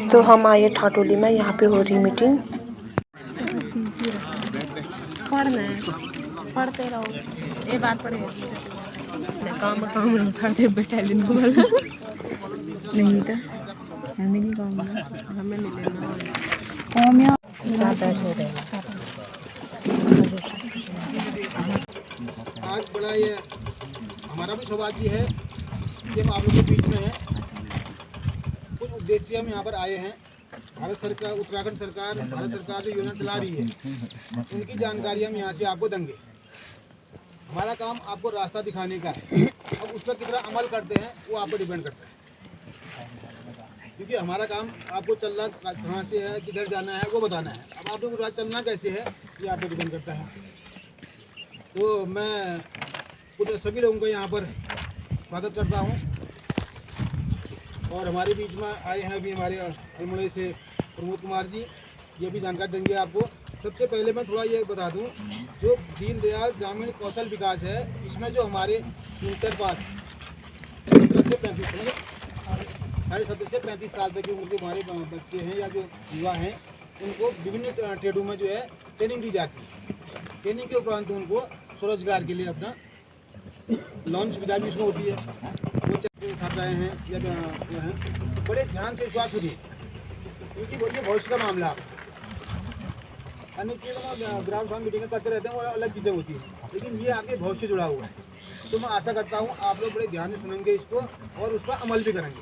तो हम आए ठाटोली में, यहाँ पे हो रही मीटिंग। पढ़ना है, पढ़ते रहो, ये बात पढ़ेगा काम काम रहता है बेटा दिन को बोला नहीं था हमें नहीं काम हमें नहीं लेना काम या आज बड़ा ये हमारा भी सौभाग्य है कि हम आप लोगों के बीच में हैं। कुछ उद्देश्य हम यहाँ पर आए हैं। भारत सरकार, उत्तराखंड सरकार, भारत सरकार जो योजना चला रही है उनकी जानकारी हम यहाँ से आपको देंगे। हमारा काम आपको रास्ता दिखाने का है। अब उस पर कितना अमल करते हैं वो आप पर डिपेंड करता है, क्योंकि हमारा काम आपको चलना कहाँ से है, किधर जाना है वो बताना है। अब आप लोग को चलना कैसे है ये आप पर डिपेंड करता है। तो मैं कुछ सभी लोगों को यहाँ पर स्वागत करता हूँ। और हमारे बीच में आए हैं अभी हमारे अल्मोड़ा से प्रमोद कुमार जी, ये भी जानकारी देंगे आपको। सबसे पहले मैं थोड़ा ये बता दूं, जो दीनदयाल ग्रामीण कौशल विकास है, इसमें जो हमारे इंटर पास 17 से 35 साढ़े 17 से 35 साल तक की उम्र के हमारे बच्चे हैं या जो युवा हैं, उनको विभिन्न ट्रेडों में जो है ट्रेनिंग दी जाती है। ट्रेनिंग के उपरांत उनको स्वरोजगार के लिए अपना लोन सुविधा भी उसमें होती है। वो चाहे उठा रहे हैं या हैं, तो बड़े ध्यान से इस बात सुनिए, क्योंकि वो ये भविष्य का मामला है। अन्य चीज़ों ग्राम सभा मीटिंग करते रहते हैं, वो अलग चीज़ें होती हैं, लेकिन ये आपके भविष्य जुड़ा हुआ है। तो मैं आशा करता हूँ आप लोग बड़े ध्यान से सुनेंगे इसको और उस पर अमल भी करेंगे।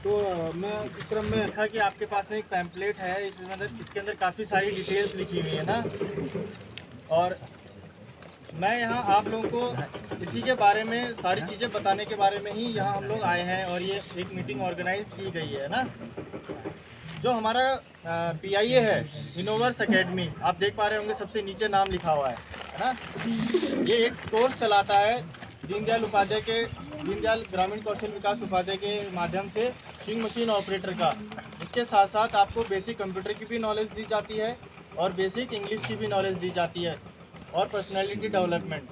तो मैं इस क्रम में देखा कि आपके पास में एक पैम्पलेट है, इसके अंदर काफ़ी सारी डिटेल्स लिखी हुई है ना, और मैं यहाँ आप लोगों को इसी के बारे में सारी चीज़ें बताने के बारे में ही यहाँ हम लोग आए हैं। और ये एक मीटिंग ऑर्गेनाइज की गई है ना। जो हमारा PIA है, इनोवर्स एकेडमी, आप देख पा रहे होंगे सबसे नीचे नाम लिखा हुआ है ना। ये एक कोर्स चलाता है दीनदयाल ग्रामीण कौशल विकास उपाध्याय के माध्यम से स्विंग मशीन ऑपरेटर का। इसके साथ साथ आपको बेसिक कंप्यूटर की भी नॉलेज दी जाती है और बेसिक इंग्लिश की भी नॉलेज दी जाती है और पर्सनैलिटी डेवलपमेंट।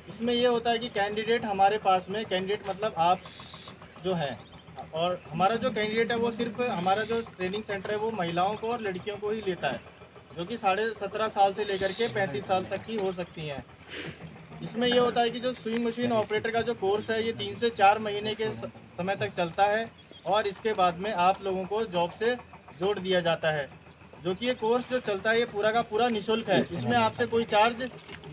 इसमें ये होता है कि कैंडिडेट हमारे पास में, कैंडिडेट मतलब आप जो हैं, और हमारा जो कैंडिडेट है वो सिर्फ हमारा जो ट्रेनिंग सेंटर है वो महिलाओं को और लड़कियों को ही लेता है, जो कि 17.5 साल से लेकर के 35 साल तक की हो सकती हैं। इसमें ये होता है कि जो स्विंग मशीन ऑपरेटर का जो कोर्स है ये 3 से 4 महीने के समय तक चलता है और इसके बाद में आप लोगों को जॉब से जोड़ दिया जाता है। जो कि ये कोर्स जो चलता है ये पूरा का पूरा निःशुल्क है। इसमें आपसे कोई चार्ज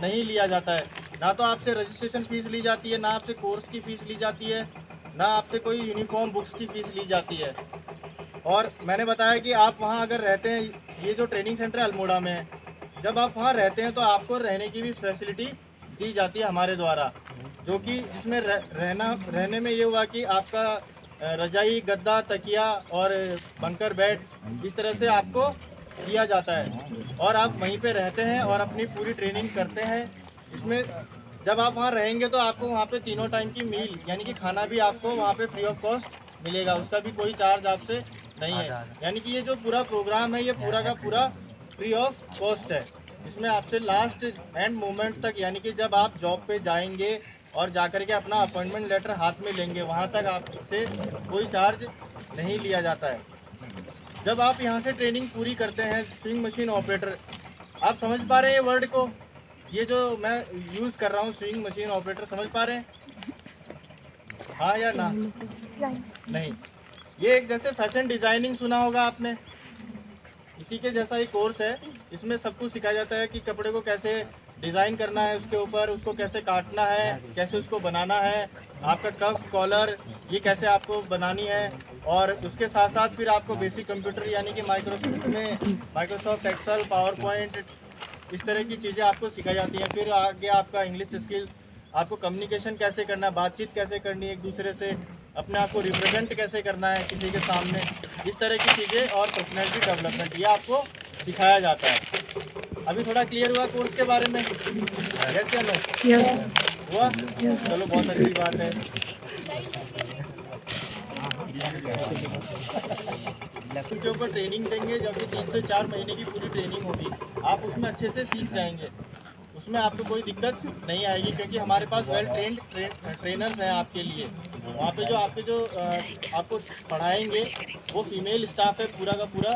नहीं लिया जाता है, ना तो आपसे रजिस्ट्रेशन फ़ीस ली जाती है, ना आपसे कोर्स की फ़ीस ली जाती है, ना आपसे कोई यूनिफॉर्म बुक्स की फ़ीस ली जाती है। और मैंने बताया कि आप वहाँ अगर रहते हैं, ये जो ट्रेनिंग सेंटर अल्मोड़ा में है, जब आप वहाँ रहते हैं तो आपको रहने की भी फैसिलिटी दी जाती है हमारे द्वारा, जो कि जिसमें रहने में ये हुआ कि आपका रजाई, गद्दा, तकिया और बंकर बेड इस तरह से आपको दिया जाता है और आप वहीं पे रहते हैं और अपनी पूरी ट्रेनिंग करते हैं। इसमें जब आप वहाँ रहेंगे तो आपको वहाँ पे तीनों टाइम की मील यानी कि खाना भी आपको वहाँ पे फ्री ऑफ कॉस्ट मिलेगा, उसका भी कोई चार्ज आपसे नहीं है। यानी कि ये जो पूरा प्रोग्राम है ये पूरा का पूरा फ्री ऑफ कॉस्ट है। इसमें आपसे लास्ट एंड मोमेंट तक, यानी कि जब आप जॉब पे जाएंगे और जाकर के अपना अपॉइंटमेंट लेटर हाथ में लेंगे, वहाँ तक आपसे कोई चार्ज नहीं लिया जाता है। जब आप यहाँ से ट्रेनिंग पूरी करते हैं स्विंग मशीन ऑपरेटर, आप समझ पा रहे हैं ये वर्ड को, ये जो मैं यूज़ कर रहा हूँ स्विंग मशीन ऑपरेटर, समझ पा रहे हैं? हाँ या ना? नहीं। ये एक जैसे फैशन डिज़ाइनिंग सुना होगा आपने, इसी के जैसा ही कोर्स है। इसमें सब कुछ सिखाया जाता है कि कपड़े को कैसे डिज़ाइन करना है, उसके ऊपर उसको कैसे काटना है, कैसे उसको बनाना है, आपका कफ, कॉलर ये कैसे आपको बनानी है। और उसके साथ साथ फिर आपको बेसिक कंप्यूटर यानी कि माइक्रोसॉफ्ट एक्सेल, पावर पॉइंट इस तरह की चीज़ें आपको सिखाई जाती हैं। फिर आगे आपका इंग्लिश स्किल्स, आपको कम्युनिकेशन कैसे करना है, बातचीत कैसे करनी है एक दूसरे से, अपने आप को रिप्रेजेंट कैसे करना है किसी के सामने, इस तरह की चीज़ें और पर्सनैलिटी डेवलपमेंट ये आपको सिखाया जाता है। अभी थोड़ा क्लियर हुआ कोर्स के बारे में? यस या नो? यस। हुआ? चलो बहुत अच्छी बात है। के ऊपर ट्रेनिंग देंगे, जब कि 3 से 4 महीने की पूरी ट्रेनिंग होगी, आप उसमें अच्छे से सीख जाएंगे, उसमें आपको कोई दिक्कत नहीं आएगी, क्योंकि हमारे पास वेल ट्रेंड ट्रेनर्स हैं आपके लिए। वहाँ पे जो आपको पढ़ाएंगे वो फीमेल स्टाफ है पूरा का पूरा,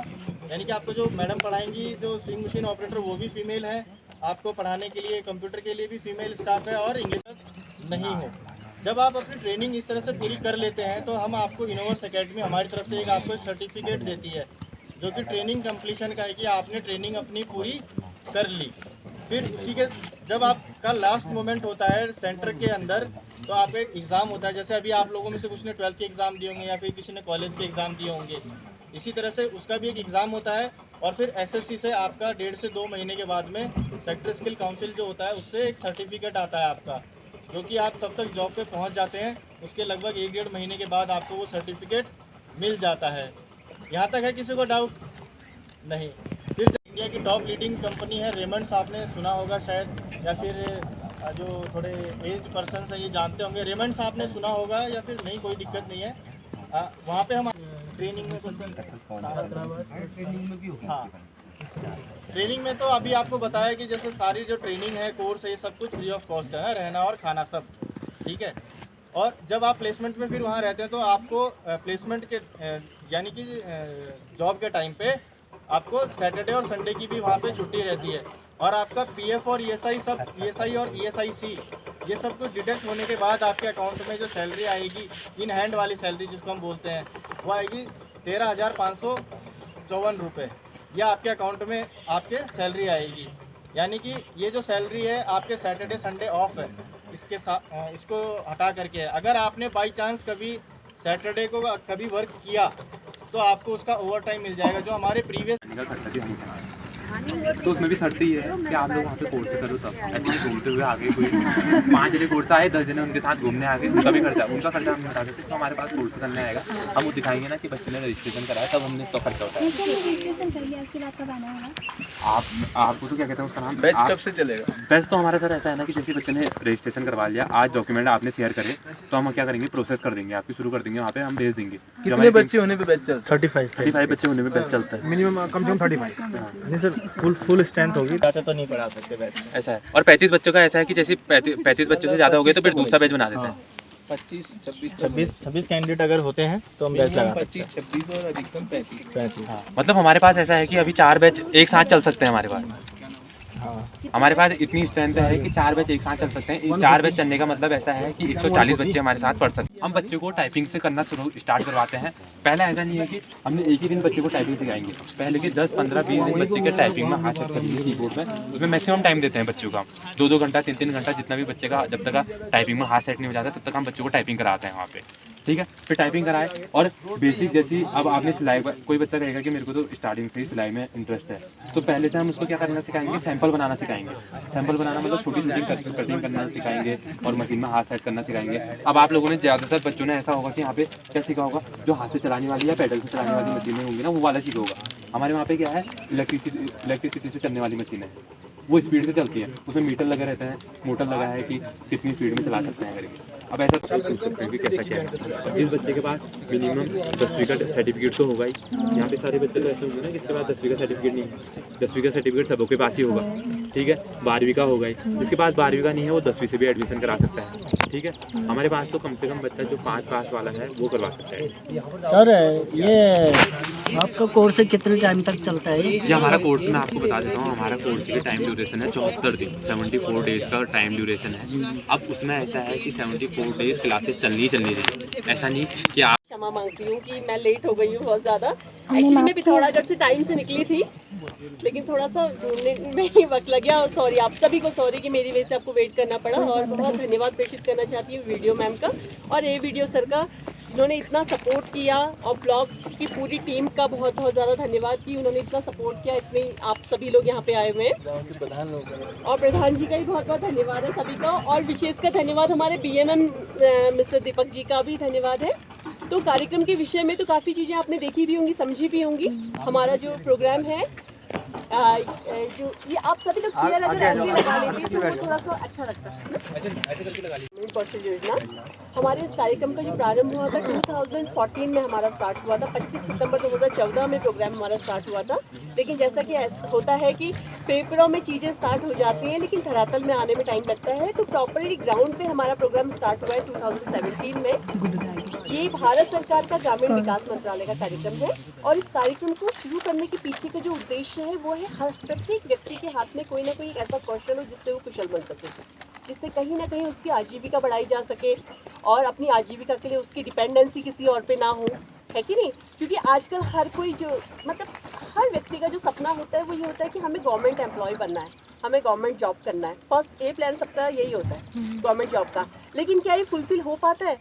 यानी कि आपको जो मैडम पढ़ाएंगी जो स्विंग मशीन ऑपरेटर वो भी फीमेल है, आपको पढ़ाने के लिए कंप्यूटर के लिए भी फीमेल स्टाफ है और इंग्लिश नहीं हो। जब आप अपनी ट्रेनिंग इस तरह से पूरी कर लेते हैं तो हम आपको इनोवर्स एकेडमी हमारी तरफ से आपको एक सर्टिफिकेट देती है जो कि ट्रेनिंग कंप्लीशन का है कि आपने ट्रेनिंग अपनी पूरी कर ली। फिर उसी के जब आपका लास्ट मोमेंट होता है सेंटर के अंदर तो आपका एक एग्ज़ाम होता है, जैसे अभी आप लोगों में से कुछ ने 12th के एग्ज़ाम दिए होंगे या फिर किसी ने कॉलेज के एग्ज़ाम दिए होंगे, इसी तरह से उसका भी एक एग्ज़ाम होता है। और फिर एसएससी से आपका 1.5 से 2 महीने के बाद में सेक्टर स्किल काउंसिल जो होता है उससे एक सर्टिफिकेट आता है आपका, जो कि आप तब तक जॉब पे पहुंच जाते हैं, उसके लगभग 1-1.5 महीने के बाद आपको वो सर्टिफिकेट मिल जाता है। यहाँ तक है किसी को डाउट नहीं? फिर इंडिया की टॉप लीडिंग कंपनी है रेमंड्स, आपने सुना होगा शायद, या फिर जो थोड़े एज पर्सन हैं ये जानते होंगे। रेमंड्स आपने सुना होगा या फिर नहीं, कोई दिक्कत नहीं है। वहाँ पे हम ट्रेनिंग में हाँ ट्रेनिंग में तो अभी आपको बताया कि जैसे सारी जो ट्रेनिंग है कोर्स है ये सब कुछ फ्री ऑफ कॉस्ट है, रहना और खाना सब ठीक है। और जब आप प्लेसमेंट में फिर वहाँ रहते हैं तो आपको प्लेसमेंट के यानी कि जॉब के टाइम पे आपको सैटरडे और संडे की भी वहाँ पे छुट्टी रहती है। और आपका पीएफ और ईएसआई सब ईएसआई और ईएसआईसी ये सब कुछ डिडक्ट होने के बाद आपके अकाउंट में जो सैलरी आएगी इन हैंड वाली सैलरी जिसको हम बोलते हैं वो आएगी 13,554 रुपये। यह आपके अकाउंट में आपके सैलरी आएगी, यानी कि ये जो सैलरी है आपके सैटरडे संडे ऑफ है, इसके साथ इसको हटा करके अगर आपने बाई चांस कभी सैटरडे को कभी वर्क किया तो आपको उसका ओवर टाइम मिल जाएगा जो हमारे प्रीवियस तो उसमें भी शर्त ही है कि आप लोग वहाँ पे कोर्स करो, तब ऐसे ही घूमते हुए आगे कोई 5 जने कोर्स आए 10 जने उनके साथ घूमने आगे उनका खर्चा हम बता देते तो हमारे पास कोर्स करने आएगा, हम वो दिखाएंगे ना कि बच्चे ने रजिस्ट्रेशन कराया तब हमने इसका खर्चा उठाया। आपको तो क्या कहते हैं उसका नाम बैच कब से चलेगा? बैच तो हमारा सर ऐसा है ना कि जैसे बच्चे ने रजिस्ट्रेशन करवा लिया, आज डॉक्यूमेंट आपने शेयर करे तो हम क्या करेंगे प्रोसेस कर देंगे, आपकी शुरू कर देंगे, वहाँ पे हम भेज देंगे। कितने बच्चे होने पे बैच चलता है? 35 बच्चे होने पे बैच चलता है, मिनिमम कम से कम 35 फुल स्ट्रेंथ होगी तो नहीं पढ़ा सकते बैच ऐसा है। और 35 बच्चों का ऐसा है कि जैसे 35 बच्चों से ज़्यादा हो गए तो फिर दूसरा बैच बना देते हैं। 26 कैंडिडेट अगर होते हैं तो हम बैच लगा 26 और अधिकतम 35। हाँ मतलब हमारे पास ऐसा है कि अभी 4 बैच एक साथ चल सकते हैं हमारे पास। हमारे पास इतनी स्ट्रेंथ है कि 4 बैच एक साथ चल सकते हैं। 4 बैच चलने का मतलब ऐसा है कि 140 बच्चे हमारे साथ पढ़ सकते हैं। हम बच्चों को टाइपिंग से करना स्टार्ट करवाते हैं। पहले ऐसा नहीं है कि हमने एक ही दिन बच्चे को टाइपिंग सिखाएंगे, पहले के 10, 15, 20 दिन बच्चे के टाइपिंग में हाथ सेट करेंगे कीबोर्ड में, उसमें मैक्सिमम टाइम देते हैं बच्चों का 2-2 घंटा 3-3 घंटा, जितना भी बच्चे का जब तक टाइपिंग में हाथ सेट नहीं हो जाता तब तक हम बच्चों को टाइपिंग कराते हैं वहाँ पे, ठीक है। फिर टाइपिंग कराए और बेसिक जैसी अब आपने सिलाई, कोई बच्चा कहेगा कि मेरे को तो स्टार्टिंग से ही सिलाई में इंटरेस्ट है, तो पहले से हम उसको क्या करना सिखाएंगे, सैंपल बनाना सिखाएंगे। सैंपल बनाना मतलब छोटी छोटी कटिंग करना सिखाएंगे और मशीन में हाथ सेट करना सिखाएंगे। अब आप लोगों ने ज़्यादातर बच्चों ने ऐसा होगा कि यहाँ पे क्या सीखा होगा, जो हाथ से चलाने वाली या पैडल से चलाने वाली मशीनें होंगी ना वो वाला सीखा होगा। हमारे वहाँ पे क्या है, इलेक्ट्रिसिटी से चलने वाली मशीनें, वो स्पीड से चलती है, उसमें मीटर लगे रहते हैं, मोटर लगा है कि कितनी स्पीड में चला सकते हैं करके। अब ऐसा पूछ सकते हैं कि कैसा क्या है। जिस बच्चे के पास मिनिमम 10वीं का सर्टिफिकेट तो होगा ही, यहाँ पे सारे बच्चे तो ऐसे होंगे ना जिसके पास 10वीं का सर्टिफिकेट नहीं है। 10वीं का सर्टिफिकेट सबों के पास ही होगा, ठीक है। 12वीं का होगा ही, जिसके पास 12वीं का नहीं है वो 10वीं से भी एडमिशन करा सकता है, ठीक है। हमारे पास तो कम से कम बच्चा जो 5 पास वाला है वो करवा सकता है। सर ये आपका कोर्स कितने टाइम तक चलता है? ये हमारा कोर्स मैं आपको बता देता हूँ, हमारा कोर्स की टाइम ड्यूरेशन है 74 दिन, 74 डेज़ का टाइम ड्यूरेशन है। अब उसमें ऐसा है कि 74 डेज़ क्लासेस चलनी चाहिए, ऐसा नहीं कि आप क्षमा मांगती हूँ कि मैं लेट हो गई हूँ बहुत ज़्यादा। एक्चुअली मैं पिथौरागढ़ से टाइम से निकली थी, लेकिन थोड़ा सा ढूंढने में ही वक्त लग गया। और सॉरी, आप सभी को सॉरी कि मेरी वजह से आपको वेट करना पड़ा। और बहुत धन्यवाद प्रेषित करना चाहती हूँ वीडियो मैम का और ए वीडियो सर का, जिन्होंने इतना सपोर्ट किया, और ब्लॉग की पूरी टीम का बहुत बहुत ज़्यादा धन्यवाद कि उन्होंने इतना सपोर्ट किया। इतने आप सभी लोग यहाँ पे आए हुए हैं और प्रधान जी का भी बहुत बहुत धन्यवाद है सभी का। और विशेषकर धन्यवाद हमारे बीएमएम मिस्टर दीपक जी का भी धन्यवाद है। तो कार्यक्रम के विषय में तो काफ़ी चीज़ें आपने देखी भी होंगी, समझी भी होंगी। हमारा जो प्रोग्राम है जो ये आप सभी लोग चेयर अगर ऐसे लगा लेते तो वो थोड़ा सा अच्छा लगता है। कौशल योजना हमारे इस कार्यक्रम का जो प्रारंभ हुआ था 2014 में हमारा स्टार्ट हुआ था। 25 सितंबर 2014 में प्रोग्राम हमारा स्टार्ट हुआ था। लेकिन जैसा कि होता है कि पेपरों में चीज़ें स्टार्ट हो जाती हैं लेकिन धरातल में आने में टाइम लगता है, तो प्रॉपरली ग्राउंड पे हमारा प्रोग्राम स्टार्ट हुआ है 2017 में। ये भारत सरकार का ग्रामीण विकास मंत्रालय का कार्यक्रम है और इस कार्यक्रम को शुरू करने के पीछे का जो उद्देश्य है वो है हर प्रत्येक व्यक्ति के हाथ में कोई ना कोई ऐसा कौशल हो जिससे वो कुशल बन सके, जिससे कहीं ना कहीं उसकी आजीविका बढ़ाई जा सके और अपनी आजीविका के लिए उसकी डिपेंडेंसी किसी और पे ना हो, है कि नहीं? क्योंकि आजकल हर कोई जो हर व्यक्ति का जो सपना होता है वो ये होता है कि हमें गवर्नमेंट एम्प्लॉय बनना है, हमें गवर्नमेंट जॉब करना है। फर्स्ट ए प्लान सबका यही होता है गवर्नमेंट जॉब का। लेकिन क्या ये फुलफिल हो पाता है?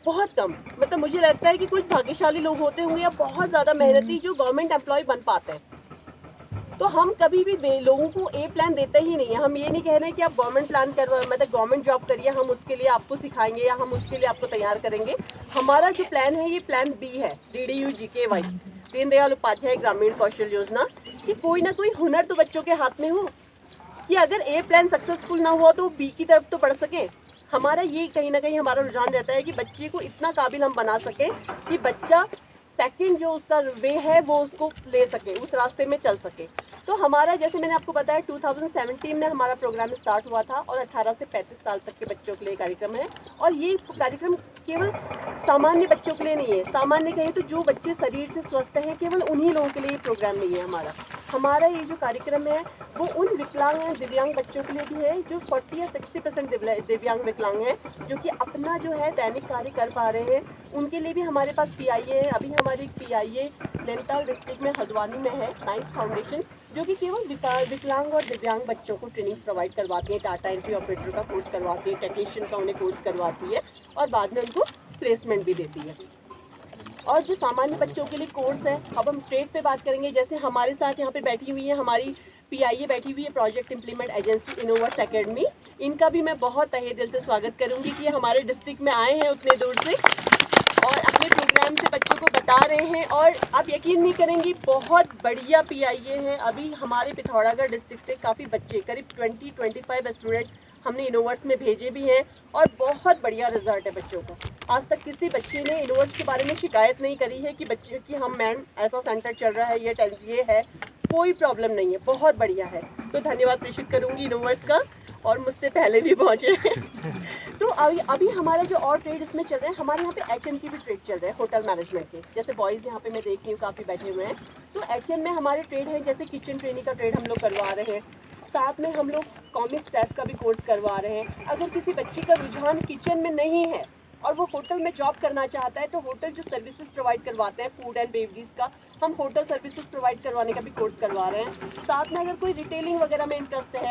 बहुत कम। मुझे लगता है कि कुछ भाग्यशाली लोग होते होंगे या बहुत ज़्यादा मेहनती जो गवर्नमेंट एम्प्लॉय बन पाते हैं। तो हम कभी भी लोगों को ए प्लान देते ही नहीं है। हम ये नहीं कह रहे हैं कि आप गवर्नमेंट प्लान गवर्नमेंट जॉब करिए, हम उसके लिए आपको सिखाएंगे या हम उसके लिए आपको तैयार करेंगे। हमारा जो प्लान है ये प्लान बी है, DDU-GKY, दीनदयाल उपाध्याय ग्रामीण कौशल योजना, कि कोई ना कोई हुनर तो बच्चों के हाथ में हो कि अगर ए प्लान सक्सेसफुल ना हुआ तो बी की तरफ तो बढ़ सके। हमारा ये कहीं ना कहीं हमारा रुझान रहता है कि बच्चे को इतना काबिल हम बना सकें कि बच्चा सेकंड जो उसका वे है वो उसको ले सके, उस रास्ते में चल सके। तो हमारा जैसे मैंने आपको बताया 2017 में हमारा प्रोग्राम स्टार्ट हुआ था और 18 से 35 साल तक के बच्चों के लिए कार्यक्रम है। और ये कार्यक्रम केवल सामान्य बच्चों के लिए नहीं है। सामान्य कहें तो जो बच्चे शरीर से स्वस्थ हैं केवल उन्हीं लोगों के लिए ये प्रोग्राम नहीं है। हमारा ये जो कार्यक्रम है वो उन विकलांग या दिव्यांग बच्चों के लिए भी है जो 40 या 60% दिव्यांग विकलांग हैं, जो कि अपना जो है दैनिक कार्य कर पा रहे हैं। उनके लिए भी हमारे पास PIA है। अभी हमारी PIA नैनीताल डिस्ट्रिक्ट में हल्द्वानी में है, नाइस फाउंडेशन, जो कि केवल विकलांग और दिव्यांग बच्चों को ट्रेनिंग्स प्रोवाइड करवाती है। टाटा एंट्री ऑपरेटर का कोर्स करवाती है, टेक्नीशियन का उन्हें कोर्स करवाती है और बाद में उनको प्लेसमेंट भी देती है। और जो सामान्य बच्चों के लिए कोर्स है, अब हम ट्रेड पे बात करेंगे। जैसे हमारे साथ यहाँ पे बैठी हुई है हमारी PIA बैठी हुई है, प्रोजेक्ट इम्प्लीमेंट एजेंसी इनोवर्स एकेडमी। इनका भी मैं बहुत तहे दिल से स्वागत करूँगी कि हमारे डिस्ट्रिक्ट में आए हैं उतने दूर से और अपने प्रोग्राम से बच्चों को बता रहे हैं। और आप यकीन नहीं करेंगी, बहुत बढ़िया PIA हैं। अभी हमारे पिथौरागढ़ डिस्ट्रिक्ट से काफ़ी बच्चे, करीब 20-25 स्टूडेंट हमने इनोवर्स में भेजे भी हैं और बहुत बढ़िया रिजल्ट है बच्चों का। आज तक किसी बच्चे ने इनोवर्स के बारे में शिकायत नहीं करी है कि बच्चे की हम मैम ऐसा सेंटर चल रहा है, ये है, कोई प्रॉब्लम नहीं है, बहुत बढ़िया है। तो धन्यवाद प्रेषित करूँगी इनोवर्स का, और मुझसे पहले भी पहुँचे। तो अभी हमारा जो और ट्रेड इसमें चल रहे हैं, हमारे यहाँ पे HM की भी ट्रेड चल रहे हैं, होटल मैनेजमेंट के। जैसे बॉयज़ यहाँ पे मैं देख रही हूँ काफ़ी बैठे हुए हैं। तो HM में हमारे ट्रेड है, जैसे किचन ट्रेनिंग का ट्रेड हम लोग करवा रहे हैं। साथ में हम लोग कॉमिक शेफ का भी कोर्स करवा रहे हैं। अगर किसी बच्चे का रुझान किचन में नहीं है और वो होटल में जॉब करना चाहता है, तो होटल जो सर्विसेज प्रोवाइड करवाते हैं फूड एंड बेवरेज का, हम होटल सर्विसेज प्रोवाइड करवाने का भी कोर्स करवा रहे हैं। साथ में अगर कोई रिटेलिंग वगैरह में इंटरेस्टेड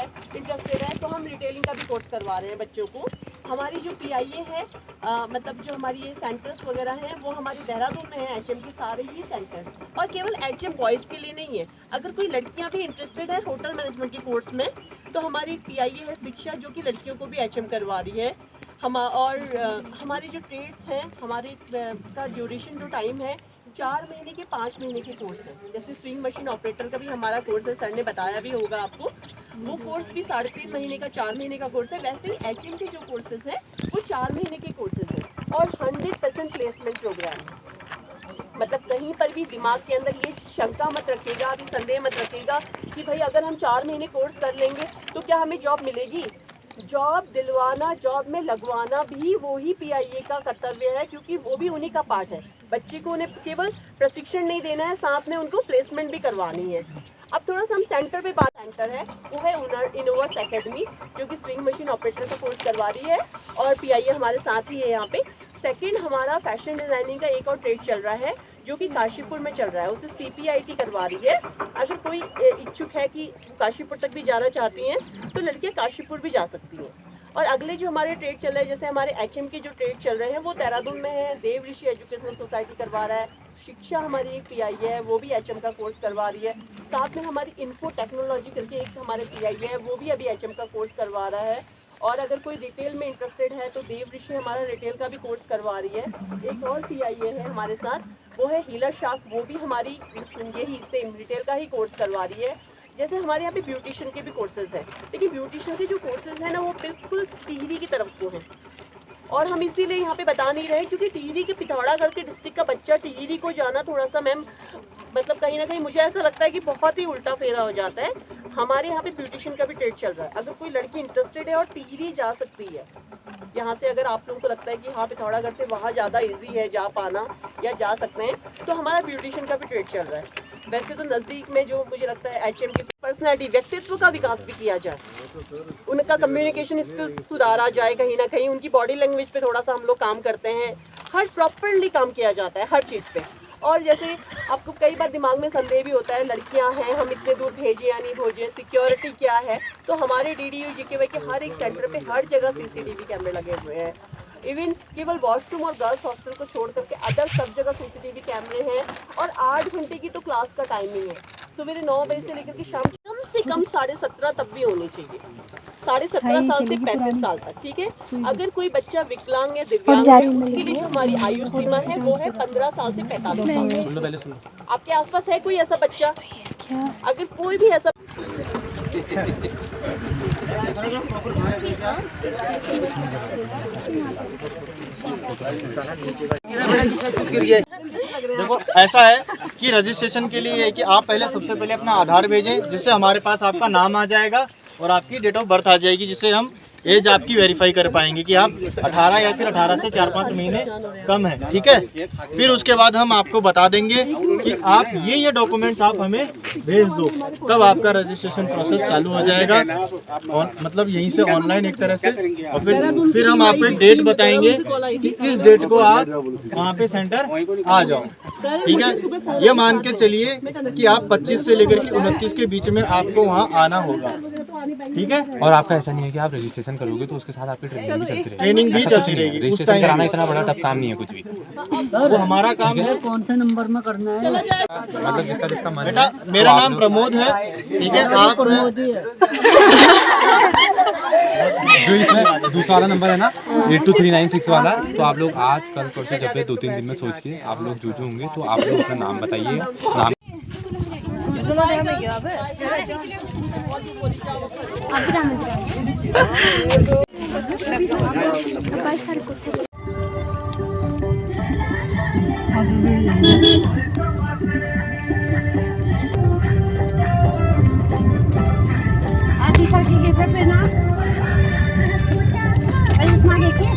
है तो हम रिटेलिंग का भी कोर्स करवा रहे हैं बच्चों को। हमारी जो PIA है, जो हमारी ये सेंटर्स वगैरह हैं वो हमारी देहरादून में है, HM के सारे ही सेंटर्स। और केवल HM बॉयज़ के लिए नहीं है, अगर कोई लड़कियाँ भी इंटरेस्टेड है होटल मैनेजमेंट के कोर्स में, तो हमारी एक PIA है शिक्षा, जो कि लड़कियों को भी HM करवा रही है। हमारी जो ट्रेड्स हैं, हमारे का ड्यूरेशन जो टाइम है 4 महीने के 5 महीने के कोर्स है। जैसे स्विंग मशीन ऑपरेटर का भी हमारा कोर्स है, सर ने बताया भी होगा आपको, वो कोर्स भी 3.5 महीने का 4 महीने का कोर्स है। वैसे ही HM के जो कोर्सेज हैं वो 4 महीने के कोर्सेज हैं और 100% प्लेसमेंट प्रोग्राम है। कहीं पर भी दिमाग के अंदर ये शंका मत रखिएगा, अभी संदेह मत रखिएगा कि भाई अगर हम 4 महीने कोर्स कर लेंगे तो क्या हमें जॉब मिलेगी। जॉब दिलवाना, जॉब में लगवाना भी वो ही PIA का कर्तव्य है, क्योंकि वो भी उन्हीं का पार्ट है। बच्चे को उन्हें केवल प्रशिक्षण नहीं देना है, साथ में उनको प्लेसमेंट भी करवानी है। अब थोड़ा सा हम सेंटर पे बात, सेंटर है वो है इनोवर्स एकेडमी, जो कि स्विंग मशीन ऑपरेटर का कोर्स करवा रही है और PIA हमारे साथ ही है यहाँ पे। सेकंड, हमारा फैशन डिज़ाइनिंग का एक और ट्रेड चल रहा है जो कि काशीपुर में चल रहा है, उसे CPIT करवा रही है। अगर कोई इच्छुक है कि काशीपुर तक भी जाना चाहती हैं तो लड़कियाँ काशीपुर भी जा सकती हैं। और अगले जो हमारे ट्रेड चल रहे हैं, जैसे हमारे HM के जो ट्रेड चल रहे हैं वो देहरादून में है, देव ऋषि एजुकेशनल सोसाइटी करवा रहा है। शिक्षा हमारी एक PIA है, वो भी HM का कोर्स करवा रही है। साथ में हमारी इन्फो टेक्नोलॉजी करके एक हमारे PIA है, वो भी अभी HM का कोर्स करवा रहा है। और अगर कोई रिटेल में इंटरेस्टेड है तो देव ऋषि हमारा रिटेल का भी कोर्स करवा रही है। एक और TIA है हमारे साथ, वो है हीलर शार्क, वो भी हमारी यही सेम रिटेल का ही कोर्स करवा रही है। जैसे हमारे यहाँ पे ब्यूटिशियन के भी कोर्सेज हैं, लेकिन ब्यूटिशियन के जो कोर्सेज हैं ना वो बिल्कुल टिहरी की तरफ को हैं, और हम इसीलिए यहाँ पे बता नहीं रहे क्योंकि टिहरी के पिथौरागढ़ के डिस्ट्रिक्ट का बच्चा टिहरी को जाना थोड़ा सा मैम मतलब कहीं ना कहीं मुझे ऐसा लगता है कि बहुत ही उल्टा फेरा हो जाता है। हमारे यहाँ पे ब्यूटिशियन का भी ट्रेड चल रहा है, अगर कोई लड़की इंटरेस्टेड है और टिहरी जा सकती है यहाँ से, अगर आप लोगों को लगता है कि हाँ पिथौरागढ़ से वहाँ ज़्यादा ईजी है जा पाना या जा सकते हैं, तो हमारा ब्यूटिशियन का भी ट्रेड चल रहा है। वैसे तो नज़दीक में जो मुझे लगता है HM की पर्सनैलिटी व्यक्तित्व का विकास भी किया जाए, उनका कम्युनिकेशन स्किल्स सुधारा जाए, कहीं ना कहीं उनकी बॉडी लैंग्वेज पे थोड़ा सा हम लोग काम करते हैं, हर प्रॉपरली काम किया जाता है हर चीज़ पे। और जैसे आपको कई बार दिमाग में संदेह भी होता है लड़कियां हैं हम इतने दूर भेजें या नहीं भेजें, सिक्योरिटी क्या है, तो हमारे DDU GKY के हर एक सेंटर पे हर जगह CCTV कैमरे लगे हुए हैं। इवन केवल वॉशरूम और गर्ल्स हॉस्टल को छोड़ करके अदर सब जगह CCTV कैमरे हैं, और 8 घंटे की तो क्लास का टाइमिंग है, सुबह 9 बजे से लेकर के शाम कम से कम 17.5 तब भी होनी चाहिए, 17.5 साल से 35 साल तक, ठीक है। अगर कोई बच्चा विकलांग या दिव्यांग है उसके लिए जो हमारी आयु सीमा है वो है 15 साल से 45 साल। आपके आसपास है कोई ऐसा बच्चा? अगर कोई भी ऐसा देखो ऐसा है कि रजिस्ट्रेशन के लिए है कि आप पहले सबसे पहले अपना आधार भेजें, जिससे हमारे पास आपका नाम आ जाएगा और आपकी डेट ऑफ बर्थ आ जाएगी, जिससे हम एज आपकी वेरीफाई कर पाएंगे कि आप 18 या फिर 18 से 4-5 महीने कम है, ठीक है। फिर उसके बाद हम आपको बता देंगे कि आप ये डॉक्यूमेंट्स आप हमें भेज दो, तब आपका रजिस्ट्रेशन प्रोसेस चालू हो जाएगा, और मतलब यहीं से ऑनलाइन एक तरह से। और फिर हम आपको एक डेट बताएंगे कि इस डेट को आप वहाँ पे सेंटर आ जाओ, ठीक है। ये मान के चलिए कि आप 25 से लेकर के 29 के बीच में आपको वहाँ आना होगा, ठीक है। और आपका ऐसा नहीं है कि आप रजिस्ट्रेशन करोगे तो उसके साथ आपकी ट्रेनिंग भी चलती रहेगी। ट्रेनिंग भी चलती रहेगी, रजिस्ट्रेशन कराना इतना बड़ा टफ काम नहीं है कुछ भी। वो हमारा काम है। कौन से नंबर में करना है? मतलब जिसका मन बेटा मेरा नाम प्रमोद है, ठीक है। आप जो इसमें दूसरा वाला नंबर है ना 8239 वाला, तो आप लोग आज कल परसों जब 2-3 दिन में सोच के आप लोग जो होंगे तो आप लोग अपना नाम बताइए। नाम Ati pagi kita pernah, ayah semakin